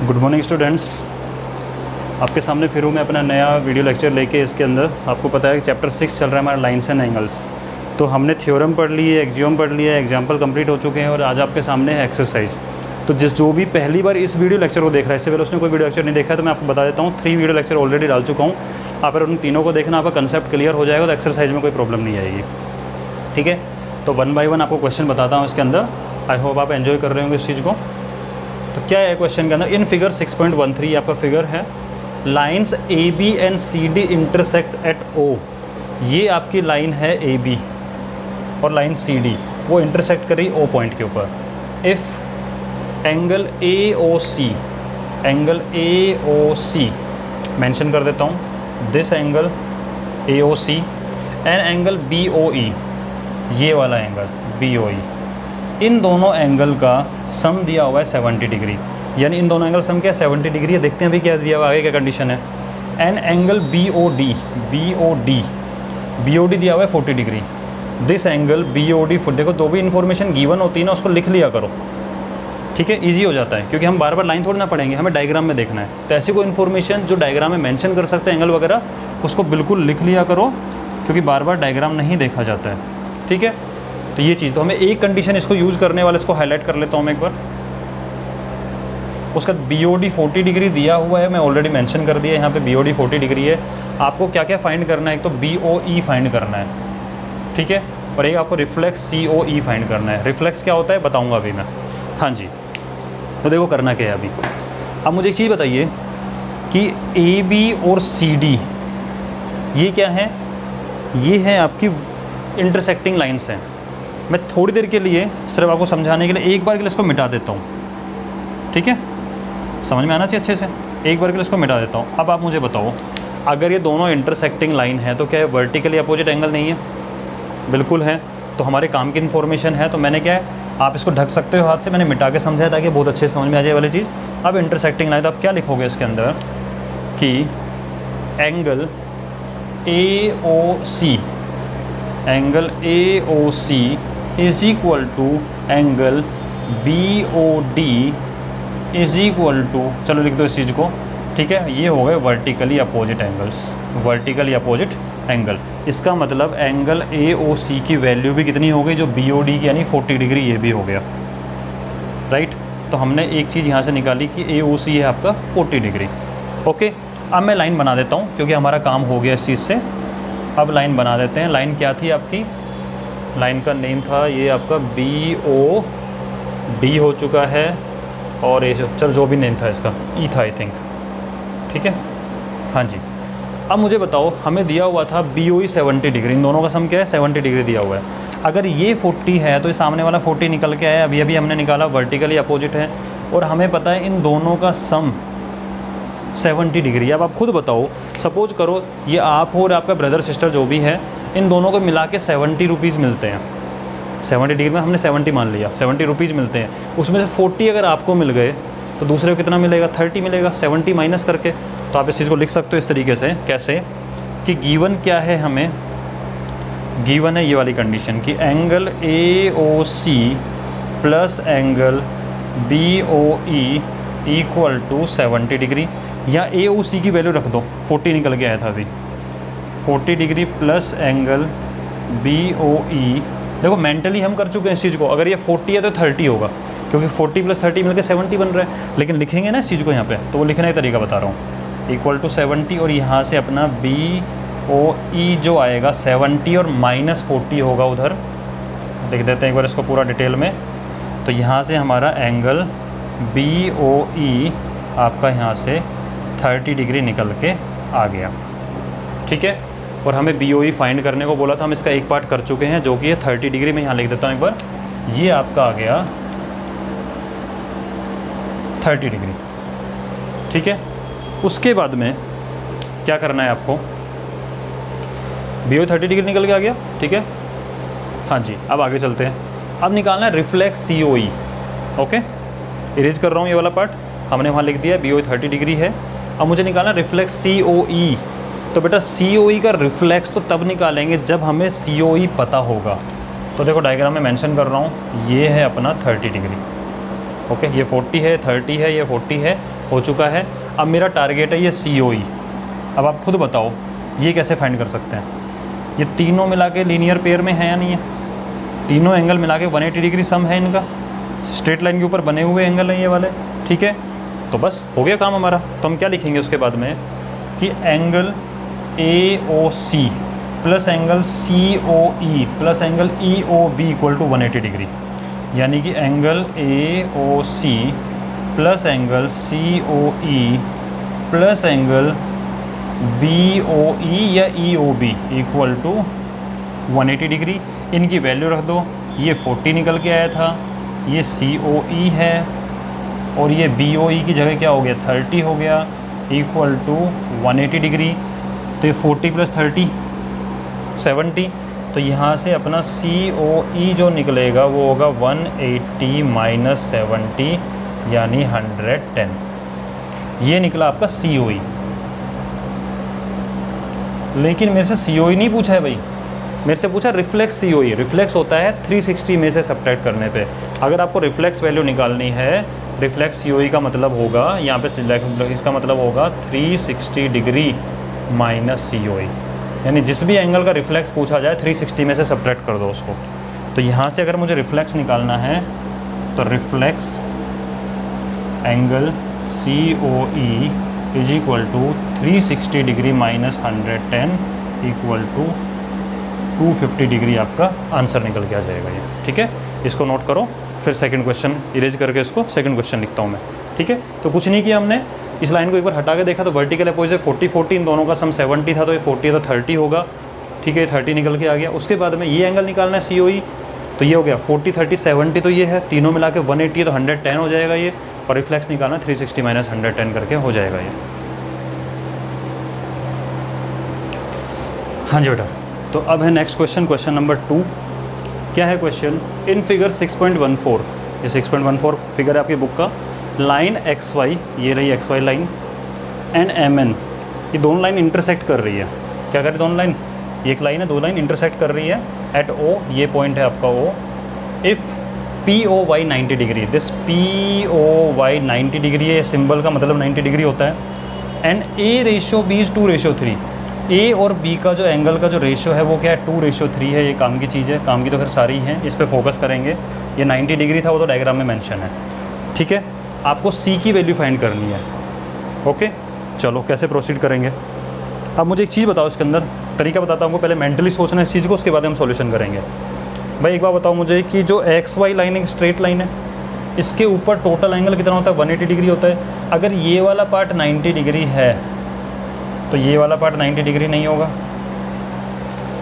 Good morning students. आपके सामने फिर हूँ मैं अपना नया वीडियो लेक्चर लेके। इसके अंदर आपको पता है कि चैप्टर 6 चल रहा है हमारा लाइन्स एंड एंगल्स। तो हमने थ्योरम पढ़ ली है, एक्सियोम पढ़ लिया है, एग्जाम्पल कंप्लीट हो चुके हैं और आज आपके सामने है एक्सरसाइज। तो जो भी पहली बार इस वीडियो लेक्चर को देख रहा है, इससे पहले उसने कोई वीडियो लेक्चर नहीं देखा है, तो मैं आपको बता देता हूँ 3 वीडियो लेक्चर ऑलरेडी डाल चुका हूँ। आप अगर उन तीनों को देखना, आपका कंसेप्ट क्लियर हो जाएगा तो एक्सरसाइज में कोई प्रॉब्लम नहीं आएगी। ठीक है, तो 1 बाय 1 आपको क्वेश्चन बताता हूँ इसके अंदर। आई होप आप एंजॉय कर रहे होंगे इस चीज़ को। तो क्या है क्वेश्चन के अंदर, इन फिगर 6.13 आपका फिगर है, lines A B and C D intersect at O. ये आपकी लाइन है ए बी और लाइन सी डी, वो इंटरसेक्ट करी ओ पॉइंट के ऊपर। If angle A O C mention कर देता हूँ, this angle A O C and angle B O E, ये वाला एंगल बी ओ ई, इन दोनों एंगल का सम दिया हुआ है 70 डिग्री। यानी इन दोनों एंगल सम क्या है, 70 डिग्री है। देखते हैं अभी क्या दिया हुआ, आगे क्या कंडीशन है। And angle B O D दिया हुआ है 40 degree. This angle B O D, देखो तो भी इन्फॉर्मेशन गिवन होती है ना, उसको लिख लिया करो। ठीक है, इजी हो जाता है, क्योंकि हम बार बार लाइन थोड़ी ना पढ़ेंगे, हमें डायग्राम में देखना है। तो ऐसी कोई इन्फॉर्मेशन जो डायग्राम में मेंशन कर सकते हैं एंगल वगैरह, उसको बिल्कुल लिख लिया करो, क्योंकि बार बार डायग्राम नहीं देखा जाता है। ठीक है, तो ये चीज़, तो हमें एक कंडीशन इसको यूज़ करने वाले, इसको हाईलाइट कर लेता हूँ मैं एक बार। उसका बी ओ डी 40 डिग्री दिया हुआ है, मैं ऑलरेडी मेंशन कर दिया, यहाँ पे बी ओ डी 40 डिग्री है। आपको क्या क्या फाइंड करना है, एक तो बी ओ ई फाइंड करना है, ठीक है, और एक आपको रिफ्लेक्स सी ओ ई फाइंड करना है। रिफ्लेक्स क्या होता है बताऊँगा अभी मैं। हाँ जी, तो देखो करना क्या है अभी। अब मुझे एक चीज़ बताइए कि ए बी और सी डी ये क्या है, ये है आपकी इंटरसेक्टिंग लाइन्स हैं। मैं थोड़ी देर के लिए सिर्फ आपको समझाने के लिए एक बार के लिए इसको मिटा देता हूँ। ठीक है, समझ में आना चाहिए अच्छे से। एक बार के लिए इसको मिटा देता हूँ। अब आप मुझे बताओ, अगर ये दोनों इंटरसेक्टिंग लाइन है तो क्या है वर्टिकली अपोजिट एंगल नहीं है? बिल्कुल है। तो हमारे काम की इन्फॉर्मेशन है, तो मैंने क्या है, आप इसको ढक सकते हो हाथ से, मैंने मिटा के समझाया ताकि बहुत अच्छे से समझ में आ जाए वाली चीज़। अब इंटरसेक्टिंग लाइन, तो आप क्या लिखोगे इसके अंदर कि angle A O C is equal to angle B O D is equal to, चलो लिख दो इस चीज़ को। ठीक है, ये हो गए vertically opposite angles, vertically opposite angle. इसका मतलब एंगल ए ओ सी की वैल्यू भी कितनी हो गई, जो बी ओ डी की यानी 40 डिग्री, ये भी हो गया। राइट, तो हमने एक चीज़ यहाँ से निकाली कि ए ओ सी है आपका 40 डिग्री। ओके, अब मैं लाइन बना देता हूँ, क्योंकि हमारा काम हो गया इस चीज़ से। अब लाइन बना देते हैं। लाइन क्या थी आपकी, लाइन का नेम था ये आपका बी ओ डी हो चुका है, और ये चल जो भी नेम था इसका ई था आई थिंक। ठीक है, हाँ जी। अब मुझे बताओ, हमें दिया हुआ था बी ओ ई 70 डिग्री, इन दोनों का सम क्या है 70 डिग्री दिया हुआ है। अगर ये 40 है तो ये सामने वाला 40 निकल के आया, अभी हमने निकाला, वर्टिकली अपोजिट है, और हमें पता है इन दोनों का सम 70 डिग्री। अब आप खुद बताओ, सपोज करो ये आप हो और आपका ब्रदर सिस्टर जो भी है, इन दोनों को मिला के 70 रुपीज़ मिलते हैं। 70 डिग्री में हमने 70 मान लिया, 70 रुपीज़ मिलते हैं। उसमें से 40 अगर आपको मिल गए तो दूसरे को कितना मिलेगा, 30 मिलेगा, 70 माइनस करके। तो आप इस चीज़ को लिख सकते हो इस तरीके से, कैसे कि गिवन क्या है हमें, गिवन है ये वाली कंडीशन कि angle A O C plus angle B O E equal to 70 degree, या ए ओ सी की वैल्यू रख दो, 40 निकल के आया था अभी, 40 degree plus angle B O E. देखो मेंटली हम कर चुके हैं इस चीज़ को, अगर ये 40 है तो 30 होगा, क्योंकि 40 प्लस 30 मिलकर 70 बन रहा है। लेकिन लिखेंगे ना इस चीज़ को यहाँ पे, तो वो लिखने का तरीका बता रहा हूँ, इक्वल टू 70, और यहाँ से अपना बी ओ ई जो आएगा 70 और माइनस 40 होगा उधर। लिख देते हैं एक बार इसको पूरा डिटेल में। तो यहाँ से हमारा एंगल बी ओ ई आपका यहाँ से 30 डिग्री निकल के आ गया। ठीक है, और हमें बी ओ ई फाइंड करने को बोला था, हम इसका एक पार्ट कर चुके हैं जो कि है 30 डिग्री में। यहाँ लिख देता हूँ एक बार, ये आपका आ गया 30 डिग्री। ठीक है, उसके बाद में क्या करना है आपको, बी ओ 30 डिग्री निकल के आ गया। ठीक है, हाँ जी, अब आगे चलते हैं। अब निकालना है रिफ्लेक्स सी ओ ई। ओके, इरेज कर रहा हूँ ये वाला पार्ट, हमने वहाँ लिख दिया बी ओ 30 डिग्री है। अब मुझे निकालना रिफ्लेक्स सी ओ ई। तो बेटा सी ओ ई का रिफ्लेक्स तो तब निकालेंगे जब हमें सी ओ ई पता होगा। तो देखो डायग्राम में मेंशन कर रहा हूँ, ये है अपना 30 डिग्री। ओके, ये 40 है, 30 है, ये 40 है, हो चुका है। अब मेरा टारगेट है ये COE। अब आप खुद बताओ ये कैसे फाइंड कर सकते हैं। ये तीनों मिला के लीनियर पेयर में है या नहीं है? तीनों एंगल मिला के 180 डिग्री सम है इनका, स्ट्रेट लाइन के ऊपर बने हुए एंगल हैं ये वाले, ठीक है। तो बस हो गया काम हमारा। तो हम क्या लिखेंगे उसके बाद में कि angle AOC plus angle COE plus angle EOB equal to 180 degree, यानी कि angle AOC plus angle COE plus angle BOE या EOB इक्वल टू 180 डिग्री। इनकी वैल्यू रख दो, ये 40 निकल के आया था, ये COE है और ये BOE की जगह क्या हो गया 30 हो गया, इक्वल टू 180 डिग्री। तो ये 40 प्लस 30 70। तो यहाँ से अपना COE जो निकलेगा वो होगा 180 माइनस 70 यानी 110। ये निकला आपका COE। लेकिन मेरे से COE नहीं पूछा है भाई, मेरे से पूछा रिफ्लेक्स COE। रिफ्लेक्स होता है 360 में से सब्ट्रैक्ट करने पे। अगर आपको रिफ्लेक्स वैल्यू निकालनी है, रिफ्लेक्स COE का मतलब होगा यहाँ पे, इसका मतलब होगा 360 डिग्री माइनस COE, यानी जिस भी एंगल का रिफ्लेक्स पूछा जाए 360 में से सब्ट्रैक्ट कर दो उसको। तो यहाँ से अगर मुझे रिफ्लेक्स निकालना है तो reflex angle COE is equal to 360 degree minus 110 equal to 250 degree आपका आंसर निकल के आ जाएगा ये, ठीक है। इसको नोट करो, फिर सेकंड क्वेश्चन इरेज करके इसको सेकंड क्वेश्चन लिखता हूँ मैं, ठीक है। तो कुछ नहीं किया हमने, इस लाइन को एक बार हटा के देखा तो वर्टिकल अपोजिट 40-40, इन दोनों का सम 70 था, तो ये 40 है तो 30 होगा, ठीक है। 30 निकल के आ गया। उसके बाद में ये एंगल निकालना है COE, तो ये हो गया 40 30 70, तो ये है, तीनों मिला के 180 है तो 110 हो जाएगा ये, और रिफ्लेक्स निकालना 360 माइनस 110 करके हो जाएगा ये। हाँ जी बेटा। तो अब है नेक्स्ट क्वेश्चन, क्वेश्चन नंबर 2। क्या है क्वेश्चन? इन फिगर 6.14, ये 6.14 फिगर है आपकी बुक का, लाइन XY, ये रही XY लाइन, एंड MN, ये दोनों लाइन इंटरसेक्ट कर रही है। क्या कर रही है दोनों लाइन? ये एक लाइन है, दो लाइन इंटरसेक्ट कर रही है एट O, ये पॉइंट है आपका O। If POY 90 degree, this POY 90 degree है, सिंबल का मतलब 90 डिग्री होता है। And A/B is 2/3। A और B का जो एंगल का जो रेशियो है वो क्या है 2/3 है। ये काम की चीज़ है, काम की तो खैर सारी हैं, इस पर फोकस करेंगे। ये 90 डिग्री था, वो तो डायग्राम में मेंशन है, ठीक है। आपको C की वैल्यू फाइंड करनी है, ओके। चलो कैसे प्रोसीड करेंगे। अब मुझे एक चीज़ बताओ, इसके अंदर तरीका बताता हूँ आपको। पहले मेंटली सोचना इस चीज़ को, उसके बाद हम सॉल्यूशन करेंगे। भाई एक बार बताओ मुझे कि जो XY लाइन एक स्ट्रेट लाइन है, इसके ऊपर टोटल एंगल कितना होता है 180 डिग्री होता है। अगर ये वाला पार्ट 90 डिग्री है तो ये वाला पार्ट 90 डिग्री नहीं होगा,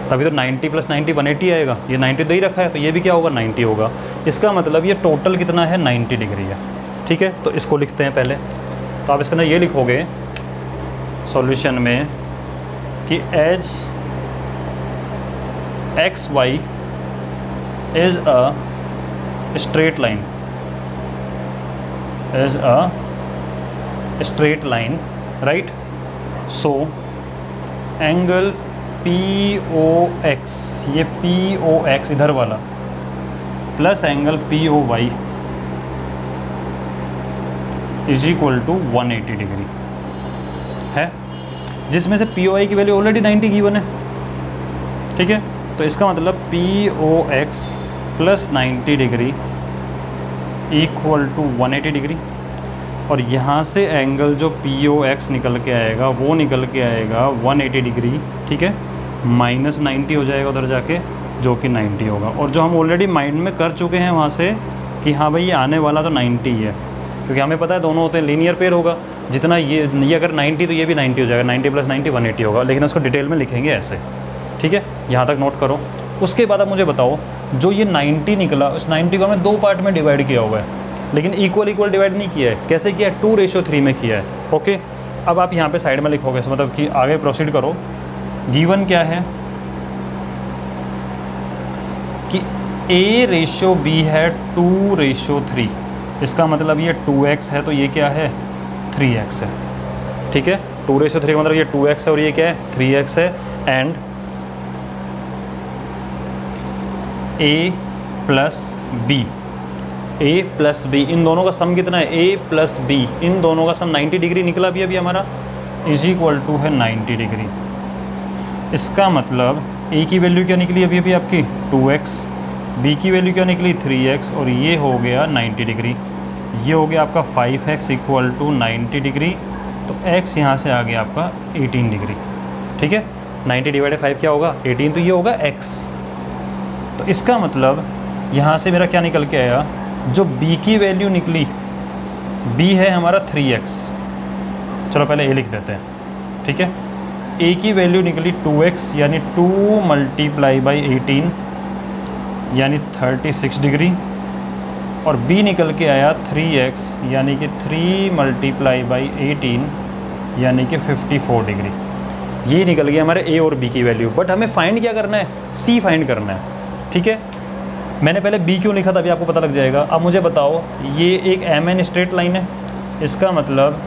तभी तो 90 प्लस 90 180 आएगा। ये 90 दे ही रखा है तो ये भी क्या होगा 90 होगा। इसका मतलब ये टोटल कितना है 90 डिग्री है, ठीक है। तो इसको लिखते हैं पहले। तो आप इसके अंदर ये लिखोगे सॉल्यूशन में कि as XY is a straight line, is a straight line, right. So angle POX, ये POX इधर वाला, plus angle POY is equal to 180 degree है, जिसमें से POI की वैल्यू ऑलरेडी 90 गिवन है, ठीक है। तो इसका मतलब POX plus 90 degree equal to 180 degree, और यहाँ से एंगल जो POX निकल के आएगा वो निकल के आएगा 180 डिग्री, ठीक है, माइनस 90 हो जाएगा उधर जाके, जो कि 90 होगा। और जो हम ऑलरेडी माइंड में कर चुके हैं वहाँ से कि हाँ भाई ये आने वाला तो 90 ही है, क्योंकि हमें पता है दोनों होते हैं लीनियर पेयर होगा। जितना ये अगर 90 तो ये भी 90 हो जाएगा, 90 प्लस 90 180 होगा, लेकिन उसको डिटेल में लिखेंगे ऐसे, ठीक है। यहाँ तक नोट करो। उसके बाद आप मुझे बताओ, जो ये 90 निकला, उस 90 को हमें दो पार्ट में डिवाइड किया हुआ है, लेकिन इक्वल डिवाइड नहीं किया है। कैसे किया है? 2/3 में किया है, ओके। अब आप यहाँ पे साइड में लिखोगे, मतलब कि आगे प्रोसीड करो। गिवन क्या है कि A/B है 2/3, इसका मतलब ये 2x है, तो ये क्या है 3x है, ठीक है। 2/3 का मतलब ये 2x है और ये क्या है 3x है। And A plus B A plus B, इन दोनों का सम कितना है, ए प्लस बी, इन दोनों का सम 90 डिग्री निकला भी अभी हमारा, इज इक्वल टू है 90 डिग्री। इसका मतलब ए की वैल्यू क्या निकली अभी अभी आपकी 2x, बी की वैल्यू क्या निकली 3x, और ये हो गया 90 डिग्री। ये हो गया आपका 5x इक्वल टू 90 डिग्री, तो x यहाँ से आ गया आपका 18 डिग्री। ठीक है, 90 डिवाइडेड 5 क्या होगा 18, तो ये होगा x। तो इसका मतलब यहाँ से मेरा क्या निकल के आया, जो b की वैल्यू निकली, b है हमारा 3x, चलो पहले a लिख देते हैं। ठीक है, a की वैल्यू निकली 2x यानी 2 मल्टीप्लाई बाई 18 यानी 36 डिग्री, और b निकल के आया 3x यानी कि 3 मल्टीप्लाई बाई 18 यानी कि 54 डिग्री। ये निकल गया हमारे a और b की वैल्यू। बट हमें फाइंड क्या करना है, c फाइंड करना है। ठीक है, मैंने पहले b क्यों लिखा था अभी आपको पता लग जाएगा। अब मुझे बताओ, ये एक mn स्ट्रेट लाइन है, इसका मतलब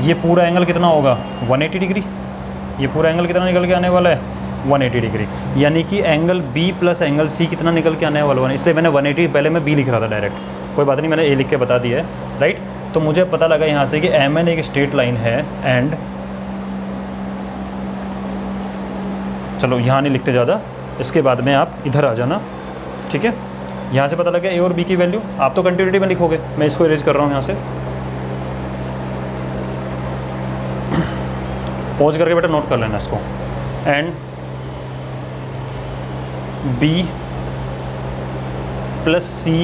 ये पूरा एंगल कितना होगा 180 डिग्री, ये पूरा एंगल कितना निकल के आने वाला है 180 डिग्री, यानी कि angle b plus angle c कितना निकल के आने वाला है। इसलिए मैंने 180, पहले मैं b लिख रहा था डायरेक्ट, कोई बात नहीं, मैंने a लिख के बता दिया है, राइट। तो मुझे पता लगा यहाँ से कि mn एक स्ट्रेट लाइन है, एंड चलो यहाँ नहीं लिखते ज़्यादा, इसके बाद में आप इधर आ जाना। ठीक है, यहाँ से पता लगा a और b की वैल्यू, आप तो कंटिन्यूटी में लिखोगे, मैं इसको इरेज कर रहा हूँ यहाँ से। पॉज करके बेटा नोट कर लेना इसको। And b plus C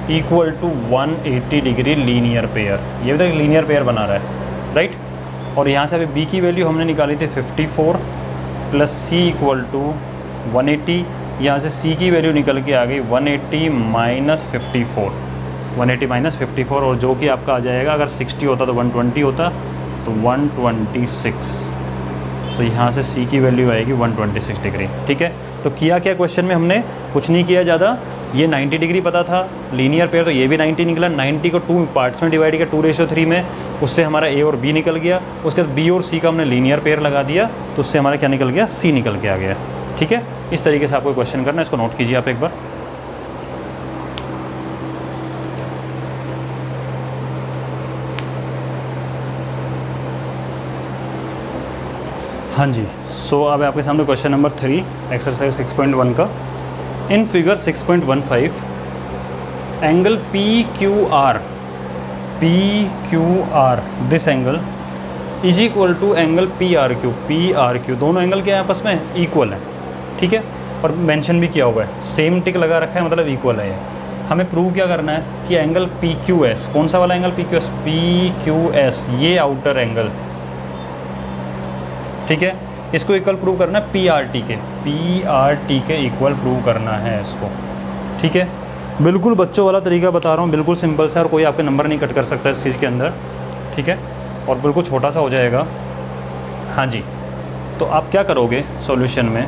equal to 180 degree linear pair, ये भी तो एक लीनियर पेयर बना रहा है, राइट। और यहाँ से अभी b की वैल्यू हमने निकाली थी 54 प्लस सी इक्वल टू 180, यहाँ से c की वैल्यू निकल के आ गई 180 माइनस 54, 180 माइनस 54, और जो कि आपका आ जाएगा, अगर 60 होता तो 120 होता, तो 126। तो यहाँ से c की वैल्यू आएगी 126 डिग्री। ठीक है, तो किया क्या क्वेश्चन में हमने, कुछ नहीं किया ज़्यादा, ये 90 डिग्री पता था, लीनियर पेयर, तो ये भी 90 निकला, 90 को 2 पार्ट्स में डिवाइड किया 2:3 में, उससे हमारा a और b निकल गया। उसके बाद b और c का हमने लीनियर पेयर लगा दिया, तो उससे हमारा क्या निकल गया, c निकल के आ गया। ठीक है, इस तरीके से आपको क्वेश्चन करना है, इसको नोट कीजिए आप एक बार। हाँ जी, सो अब आपके सामने क्वेश्चन नंबर 3 एक्सरसाइज 6.1 का। In figure 6.15 angle P Q R this angle is equal to angle P R Q, दोनों एंगल के आपस में इक्वल है। ठीक है, और मेंशन भी किया हुआ है, सेम टिक लगा रखा है, मतलब इक्वल है ये। हमें प्रूव क्या करना है कि एंगल पी क्यू एस, कौन सा वाला एंगल पी क्यू एस, ये आउटर एंगल, ठीक है, इसको इक्वल प्रूव करना है पी आर टी के इक्वल प्रूव करना है इसको। ठीक है, बिल्कुल बच्चों वाला तरीका बता रहा हूँ, बिल्कुल सिंपल सा, और कोई आपके नंबर नहीं कट कर सकता इस चीज़ के अंदर। ठीक है, और बिल्कुल छोटा सा हो जाएगा। हाँ जी, तो आप क्या करोगे सॉल्यूशन में,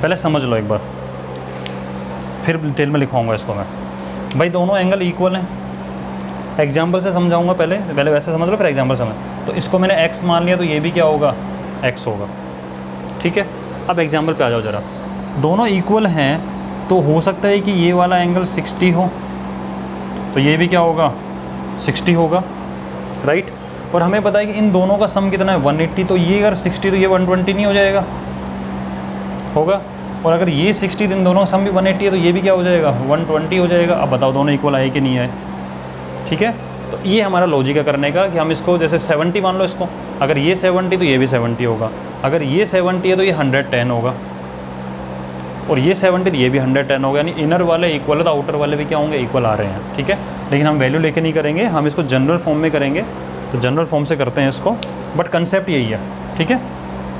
पहले समझ लो एक बार, फिर डिटेल में लिखवाऊंगा इसको मैं। भाई दोनों एंगल इक्वल हैं, एग्जाम्पल से समझाऊंगा, पहले वैसे समझ लो, फिर एग्जाम्पल समझ। तो इसको मैंने x मान लिया, तो ये भी क्या होगा, x होगा। ठीक है, अब एग्जाम्पल पे आ जाओ ज़रा। दोनों इक्वल हैं, तो हो सकता है कि ये वाला एंगल 60 हो, तो ये भी क्या होगा 60 होगा, राइट। और हमें पता है कि इन दोनों का सम कितना है 180, तो ये अगर 60 तो ये 120 नहीं हो जाएगा, होगा। और अगर ये 60 इन दोनों का सम भी 180 है, तो ये भी क्या हो जाएगा 120 हो जाएगा। अब बताओ दोनों इक्वल आए कि नहीं आए। ठीक है, तो ये हमारा लॉजिक है करने का कि हम इसको जैसे 70 मान लो इसको, अगर ये 70 तो ये भी 70 होगा, अगर ये 70 है तो ये 110 होगा, और ये 70 तो ये भी 110 होगा, यानी इनर वाले इक्वल है तो आउटर वाले भी क्या होंगे, इक्वल आ रहे हैं। ठीक है, लेकिन हम वैल्यू लेके नहीं करेंगे, हम इसको जनरल फॉर्म में करेंगे, तो जनरल फॉर्म से करते हैं इसको, बट कंसेप्ट यही है। ठीक है,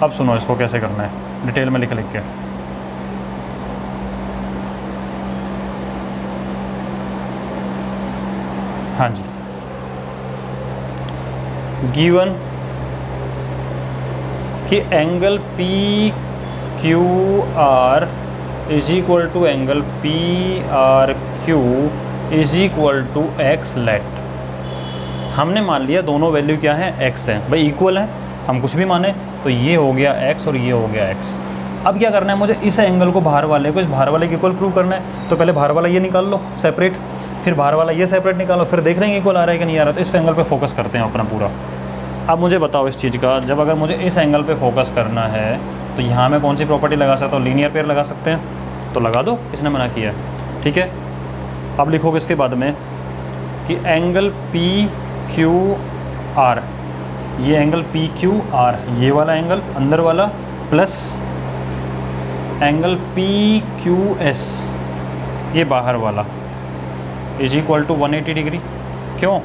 अब सुनो इसको कैसे करना है, डिटेल में लिख के। हाँ जी, गिवन कि angle P Q R is equal to angle P R Q is equal to X let. हमने मान लिया दोनों वैल्यू क्या है, x है, भाई इक्वल है, हम कुछ भी माने, तो ये हो गया x और ये हो गया x। अब क्या करना है मुझे, इस एंगल को बाहर वाले को इस बाहर वाले के इक्वल प्रूव करना है। तो पहले बाहर वाला ये निकाल लो सेपरेट, फिर बाहर वाला ये सेपरेट निकालो, फिर देख लेंगे इक्वल आ रहा है कि नहीं आ रहा। तो इस एंगल पे फोकस करते हैं अपना पूरा। अब मुझे बताओ इस चीज़ का, जब अगर मुझे इस एंगल पे फोकस करना है तो यहाँ मैं कौन सी प्रॉपर्टी लगा सकता हूँ, लीनियर पेयर लगा सकते हैं। तो लगा दो, किसने मना किया है, ठीक है। अब लिखोगे इसके बाद में कि एंगल पी क्यू आर, ये एंगल पी क्यू आर, ये वाला एंगल अंदर वाला, plus angle P Q S, ये बाहर वाला, इज इक्वल टू 180 डिग्री। क्यों,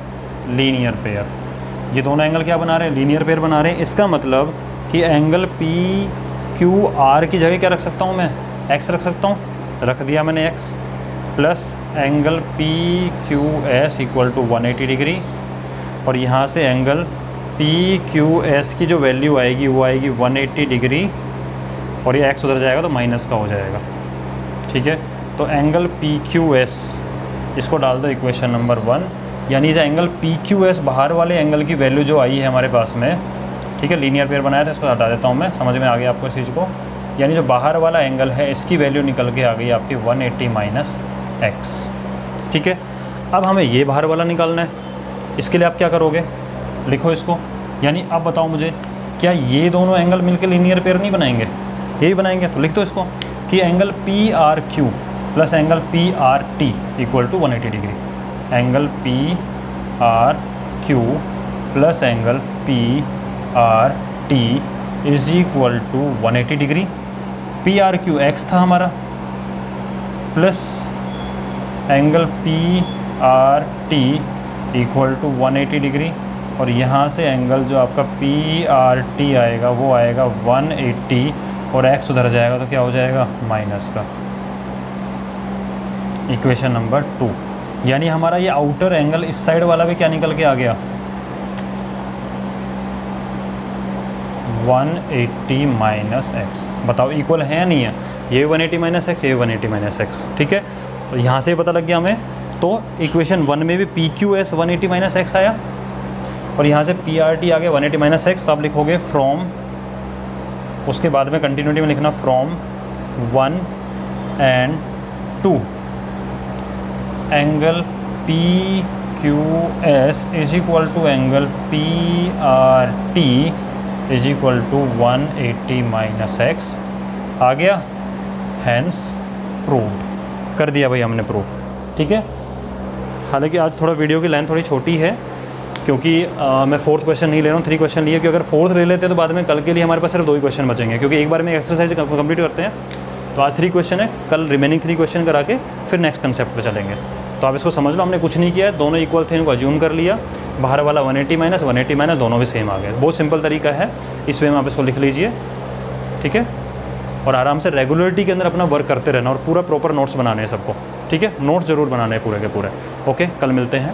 लीनियर पेयर। ये दोनों एंगल क्या बना रहे हैं, लीनियर पेयर बना रहे हैं। इसका मतलब कि एंगल पी क्यू आर की जगह क्या रख सकता हूँ मैं, एक्स रख सकता हूँ, रख दिया मैंने X, plus angle P Q S equal to 180 degree. और यहाँ से एंगल पी क्यू एस की जो वैल्यू आएगी वो आएगी 180 डिग्री, और ये एक्स उधर जाएगा तो माइनस का हो जाएगा, ठीक है। तो एंगल पी क्यू एस, इसको डाल दो इक्वेशन नंबर 1, यानी जो एंगल पी क्यू एस बाहर वाले एंगल की वैल्यू जो आई है हमारे पास में, ठीक है, लीनियर पेयर बनाया था, इसको हटा देता हूँ मैं, समझ में आ गया आपको इस चीज़ को। यानी जो बाहर वाला एंगल है इसकी वैल्यू निकल के आ गई आपकी 180 माइनस एक्स, ठीक है। अब हमें ये बाहर वाला निकालना है, इसके लिए आप क्या करोगे, लिखो इसको। यानी अब बताओ मुझे, क्या ये दोनों एंगल मिलकर लीनियर पेयर नहीं बनाएंगे, यही बनाएंगे। तो लिख दो इसको कि angle P R Q plus angle P R T equal to 180 degree. Angle P R Q plus angle P R T is equal to 180 degree. P R Q X था हमारा, plus angle P R T equal to 180 degree. और यहाँ से angle जो आपका P R T आएगा वो आएगा 180, और एक्स उधर जाएगा तो क्या हो जाएगा, माइनस का। इक्वेशन नंबर 2, यानी हमारा ये आउटर एंगल इस साइड वाला भी क्या निकल के आ गया, 180 माइनस एक्स। बताओ इक्वल है या नहीं है, ये 180 माइनस एक्स, ये 180 माइनस एक्स, ठीक है। तो यहाँ से पता लग गया हमें। तो इक्वेशन 1 में भी P Q S 180 minus x आया, और यहाँ से पी आर टी आ गया 180 माइनस एक्स। तो आप लिखोगे फ्रॉम, उसके बाद में कंटिन्यूटी में लिखना from 1 and 2 angle P Q S is equal to angle P R T is equal to 180 minus X आ गया। हैंस प्रूव्ड, कर दिया भाई हमने प्रूफ, ठीक है। हालांकि आज थोड़ा वीडियो की लाइन थोड़ी छोटी है, क्योंकि मैं 4th क्वेश्चन नहीं ले रहा हूँ, 3 क्वेश्चन लिए, क्योंकि अगर 4th ले लेते तो बाद में कल के लिए हमारे पास सिर्फ 2 ही क्वेश्चन बचेंगे, क्योंकि एक बार में एक्सरसाइज कंप्लीट करते हैं। तो आज 3 क्वेश्चन है, कल रिमेनिंग 3 क्वेश्चन करा के फिर नेक्स्ट कंसेप्ट पे चलेंगे। तो आप इसको समझ लो, हमने कुछ नहीं किया है, दोनों इक्वल थे, इनको अज्यूम कर लिया, बाहर वाला 180 माइनस दोनों भी सेम आ गए। बहुत सिंपल तरीका है, इस वे में आप इसको लिख लीजिए, ठीक है। और आराम से रेगुलरिटी के अंदर अपना वर्क करते रहना, और पूरा प्रॉपर नोट्स बनाने हैं सबको, ठीक है। नोट्स ज़रूर बनाने हैं पूरे के पूरे। ओके, कल मिलते हैं।